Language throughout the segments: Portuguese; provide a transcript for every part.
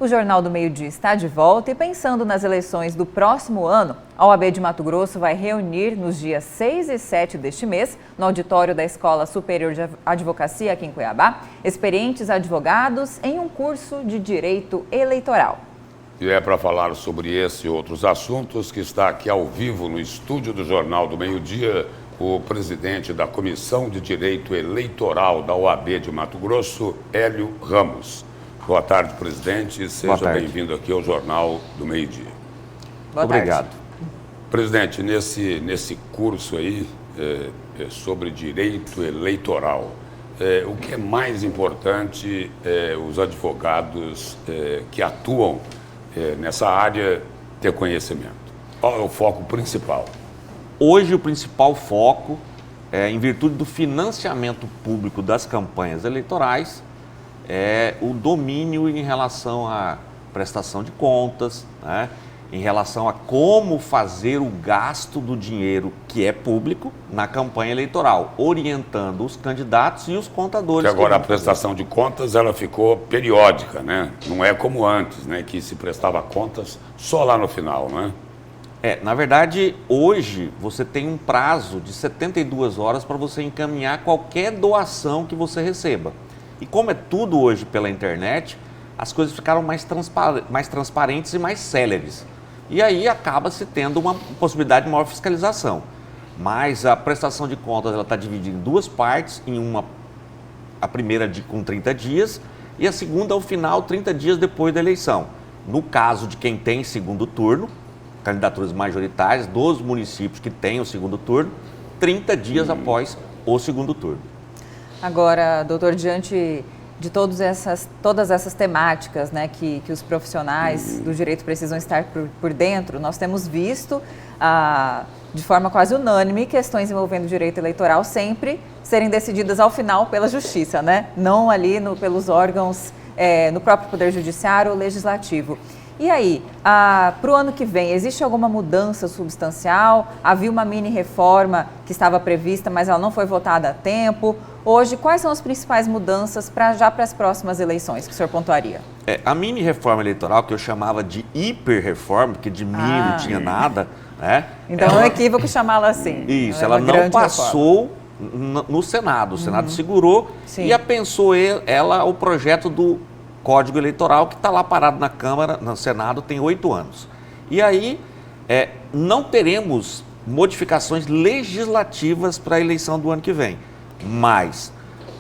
O Jornal do Meio-Dia está de volta e pensando nas eleições do próximo ano, a OAB de Mato Grosso vai reunir nos dias 6 e 7 deste mês, no auditório da Escola Superior de Advocacia aqui em Cuiabá, experientes advogados em um curso de Direito Eleitoral. E é para falar sobre esse e outros assuntos que está aqui ao vivo no estúdio do Jornal do Meio-Dia o presidente da Comissão de Direito Eleitoral da OAB de Mato Grosso, Hélio Ramos. Boa tarde, presidente. Seja bem-vindo aqui ao Jornal do Meio-Dia. Obrigado. Presidente, nesse curso aí sobre direito eleitoral, o que é mais importante os advogados que atuam nessa área ter conhecimento? Qual é o foco principal? Hoje o principal foco, em virtude do financiamento público das campanhas eleitorais, é o domínio em relação à prestação de contas, né? Em relação a como fazer o gasto do dinheiro que é público na campanha eleitoral, orientando os candidatos e os contadores. Que agora a prestação de contas ela ficou periódica, né? Não é como antes, né? Que se prestava contas só lá no final, né? Na verdade, hoje você tem um prazo de 72 horas para você encaminhar qualquer doação que você receba. E como é tudo hoje pela internet, as coisas ficaram mais transparentes e mais céleres. E aí acaba-se tendo uma possibilidade de maior fiscalização. Mas a prestação de contas está dividida em duas partes, a primeira com 30 dias e a segunda ao final, 30 dias depois da eleição. No caso de quem tem segundo turno, candidaturas majoritárias dos municípios que têm o segundo turno, 30 dias após o segundo turno. Agora, doutor, diante de todas essas temáticas, né, que os profissionais do direito precisam estar por dentro, nós temos visto, de forma quase unânime, questões envolvendo o direito eleitoral sempre serem decididas ao final pela justiça, né? Não ali pelos órgãos, no próprio Poder Judiciário ou Legislativo. E aí, para o ano que vem, existe alguma mudança substancial? Havia uma mini-reforma que estava prevista, mas ela não foi votada a tempo. Hoje, quais são as principais mudanças já para as próximas eleições que o senhor pontuaria? A mini-reforma eleitoral, que eu chamava de hiper-reforma, porque de mini não tinha nada, né? Então é um equívoco chamá-la assim. Isso, ela não passou no Senado. O Senado segurou. Sim. E apensou ela o projeto do Código Eleitoral, que está lá parado na Câmara, no Senado, tem 8 anos. E aí, não teremos modificações legislativas para a eleição do ano que vem. Mas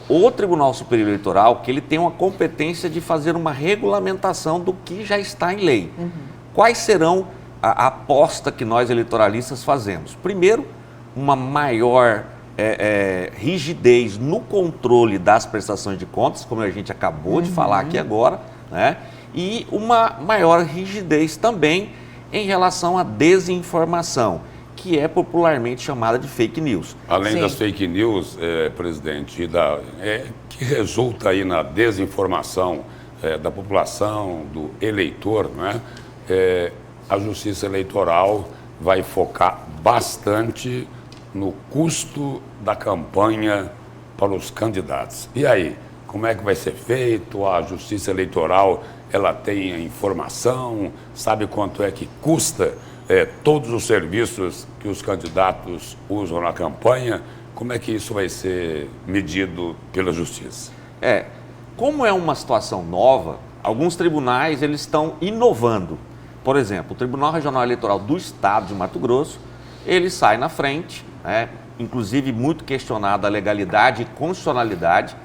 o Tribunal Superior Eleitoral, que ele tem uma competência de fazer uma regulamentação do que já está em lei. Quais serão a aposta que nós eleitoralistas fazemos? Primeiro, uma maior rigidez no controle das prestações de contas, como a gente acabou de falar aqui agora, né? E uma maior rigidez também em relação à desinformação, que é popularmente chamada de fake news. Além das fake news, presidente, que resulta aí na desinformação da população, do eleitor, né? A Justiça Eleitoral vai focar bastante no custo da campanha para os candidatos. E aí, como é que vai ser feito? A Justiça Eleitoral, ela tem a informação, sabe quanto é que custa todos os serviços que os candidatos usam na campanha? Como é que isso vai ser medido pela Justiça? Como é uma situação nova, alguns tribunais eles estão inovando. Por exemplo, o Tribunal Regional Eleitoral do Estado de Mato Grosso, ele sai na frente, inclusive muito questionada a legalidade e constitucionalidade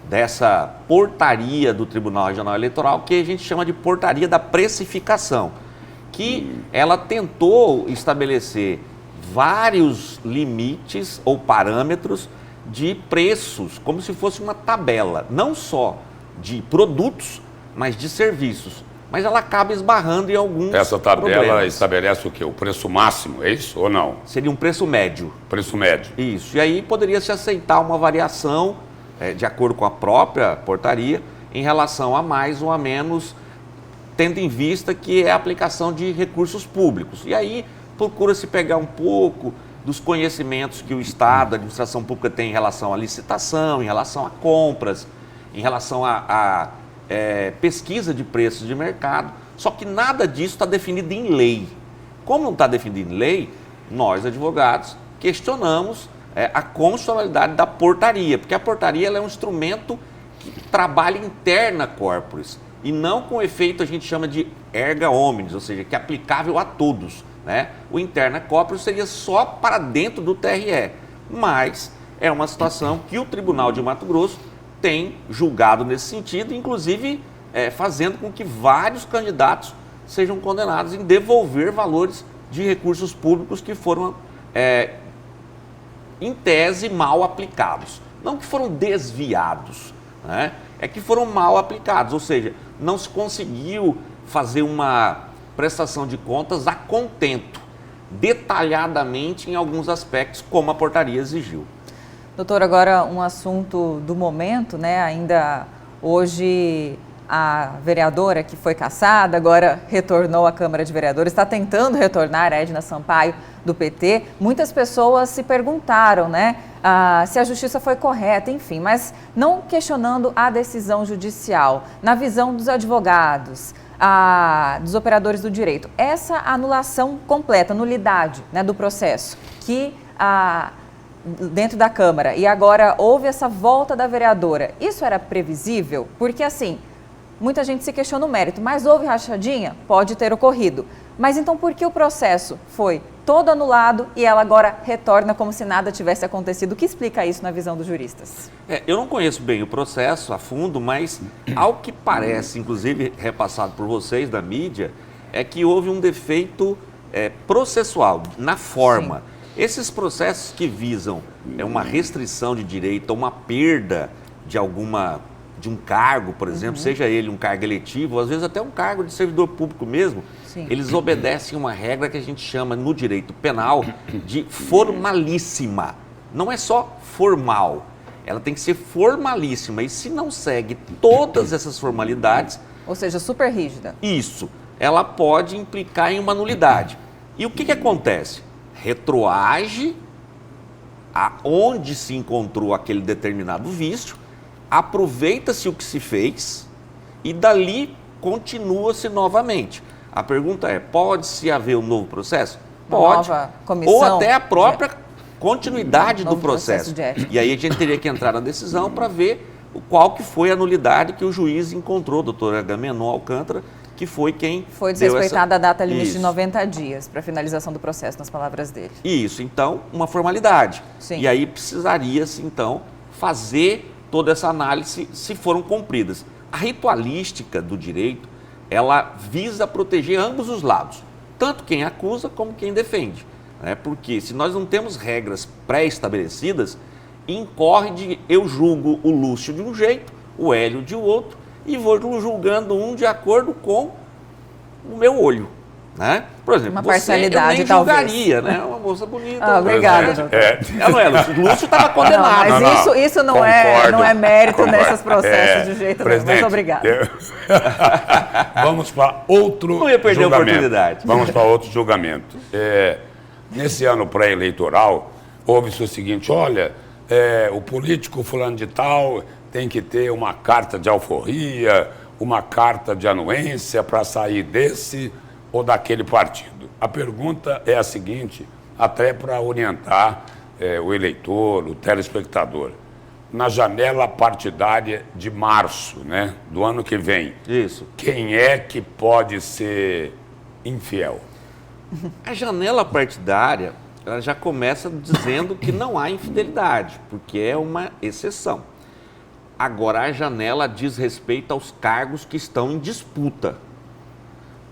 dessa portaria do Tribunal Regional Eleitoral, que a gente chama de portaria da precificação, que ela tentou estabelecer vários limites ou parâmetros de preços, como se fosse uma tabela, não só de produtos, mas de serviços. Mas ela acaba esbarrando em alguns Essa tabela problemas. Estabelece o quê? O preço máximo, é isso ou não? Seria um preço médio. Preço médio. Isso. E aí poderia-se aceitar uma variação, de acordo com a própria portaria, em relação a mais ou a menos, tendo em vista que é a aplicação de recursos públicos. E aí procura-se pegar um pouco dos conhecimentos que o Estado, a administração pública tem em relação à licitação, em relação a compras, em relação a pesquisa de preços de mercado, só que nada disso está definido em lei. Como não está definido em lei, nós, advogados, questionamos a constitucionalidade da portaria, porque a portaria ela é um instrumento que trabalha interna corporis e não com efeito a gente chama de erga omnes, ou seja, que é aplicável a todos, né? O interna corporis seria só para dentro do TRE, mas é uma situação que o Tribunal de Mato Grosso tem julgado nesse sentido, inclusive fazendo com que vários candidatos sejam condenados em devolver valores de recursos públicos que foram, em tese, mal aplicados. Não que foram desviados, né? É que foram mal aplicados, ou seja, não se conseguiu fazer uma prestação de contas a contento, detalhadamente em alguns aspectos, como a portaria exigiu. Doutor, agora um assunto do momento, né? Ainda hoje a vereadora que foi cassada, agora retornou à Câmara de Vereadores, está tentando retornar, a Edna Sampaio, do PT. Muitas pessoas se perguntaram, né, se a justiça foi correta, enfim, mas não questionando a decisão judicial. Na visão dos advogados, dos operadores do direito, essa anulação completa, nulidade, né, do processo, que dentro da Câmara, e agora houve essa volta da vereadora, isso era previsível? Porque assim, muita gente se questiona o mérito, mas houve rachadinha? Pode ter ocorrido. Mas então por que o processo foi todo anulado e ela agora retorna como se nada tivesse acontecido? O que explica isso na visão dos juristas? Eu não conheço bem o processo a fundo, mas ao que parece, inclusive repassado por vocês da mídia, é que houve um defeito processual, na forma. Sim. Esses processos que visam uma restrição de direito, uma perda de um cargo, por exemplo, seja ele um cargo eletivo, às vezes até um cargo de servidor público mesmo, sim, eles obedecem uma regra que a gente chama no direito penal de formalíssima. Não é só formal, ela tem que ser formalíssima. E se não segue todas essas formalidades... Ou seja, super rígida. Isso, ela pode implicar em uma nulidade. E o que acontece? Retroage aonde se encontrou aquele determinado vício, aproveita-se o que se fez e dali continua-se novamente. A pergunta é, pode-se haver um novo processo? Pode. Nova comissão, ou até a própria continuidade do processo. E aí a gente teria que entrar na decisão para ver qual que foi a nulidade que o juiz encontrou, doutor Agamenon Alcântara, que foi quem foi desrespeitada a data limite de 90 dias para finalização do processo, nas palavras dele. Isso, então, uma formalidade. Sim. E aí precisaria-se, então, fazer toda essa análise se foram cumpridas. A ritualística do direito, ela visa proteger ambos os lados, tanto quem acusa como quem defende. Né? Porque se nós não temos regras pré-estabelecidas, incorre de eu julgo o Lúcio de um jeito, o Hélio de outro, e vou julgando um de acordo com o meu olho. Né? Por exemplo, uma parcialidade, eu nem julgaria, né? Uma moça bonita. Obrigada, doutor. Não é, Lúcio estava condenado. Não, mas isso não é mérito nesses processos de jeito nenhum. Mas obrigado. Vamos para outro julgamento. Não ia perder julgamento. A oportunidade. Vamos para outro julgamento. Nesse ano pré-eleitoral, houve-se o seguinte, olha, o político fulano de tal tem que ter uma carta de alforria, uma carta de anuência para sair desse ou daquele partido. A pergunta é a seguinte, até para orientar o eleitor, o telespectador. Na janela partidária de março, né, do ano que vem, isso, quem é que pode ser infiel? A janela partidária ela já começa dizendo que não há infidelidade, porque é uma exceção. Agora, a janela diz respeito aos cargos que estão em disputa.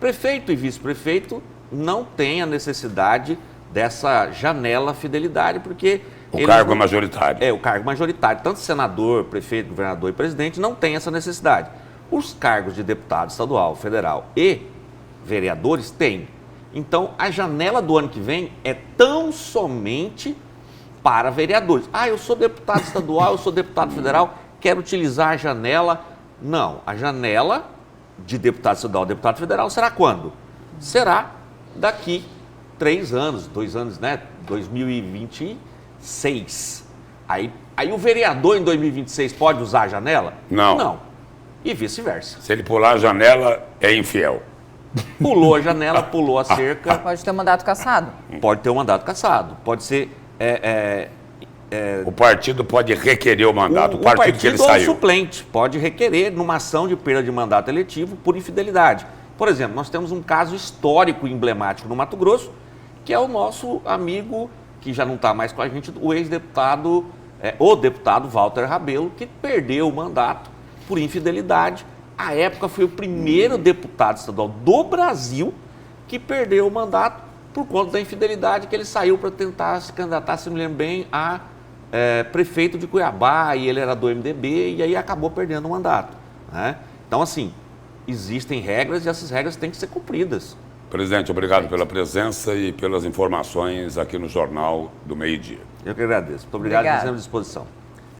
Prefeito e vice-prefeito não têm a necessidade dessa janela fidelidade, porque... O cargo é majoritário. O cargo majoritário. Tanto senador, prefeito, governador e presidente não tem essa necessidade. Os cargos de deputado estadual, federal e vereadores têm. Então, a janela do ano que vem é tão somente para vereadores. Eu sou deputado estadual, eu sou deputado federal, quero utilizar a janela. Não, a janela de deputado estadual e deputado federal será quando? Será daqui 3 anos, 2 anos, né? 2026. Aí o vereador em 2026 pode usar a janela? Não. Não. E vice-versa. Se ele pular a janela, é infiel. Pulou a janela, pulou a cerca. Pode ter um mandato cassado. Pode ter um mandato cassado. Pode ser... O partido pode requerer o mandato, o partido que ele ou o saiu. suplente pode requerer numa ação de perda de mandato eletivo por infidelidade. Por exemplo, nós temos um caso histórico e emblemático no Mato Grosso, que é o nosso amigo, que já não está mais com a gente, o ex-deputado, o deputado Walter Rabelo, que perdeu o mandato por infidelidade. À época foi o primeiro deputado estadual do Brasil que perdeu o mandato por conta da infidelidade, que ele saiu para tentar se candidatar, se me lembro bem, a prefeito de Cuiabá, e ele era do MDB, e aí acabou perdendo o mandato, né? Então, assim, existem regras e essas regras têm que ser cumpridas. Presidente, obrigado pela presença e pelas informações aqui no Jornal do Meio-Dia. Eu que agradeço. Muito obrigado e estamos à disposição.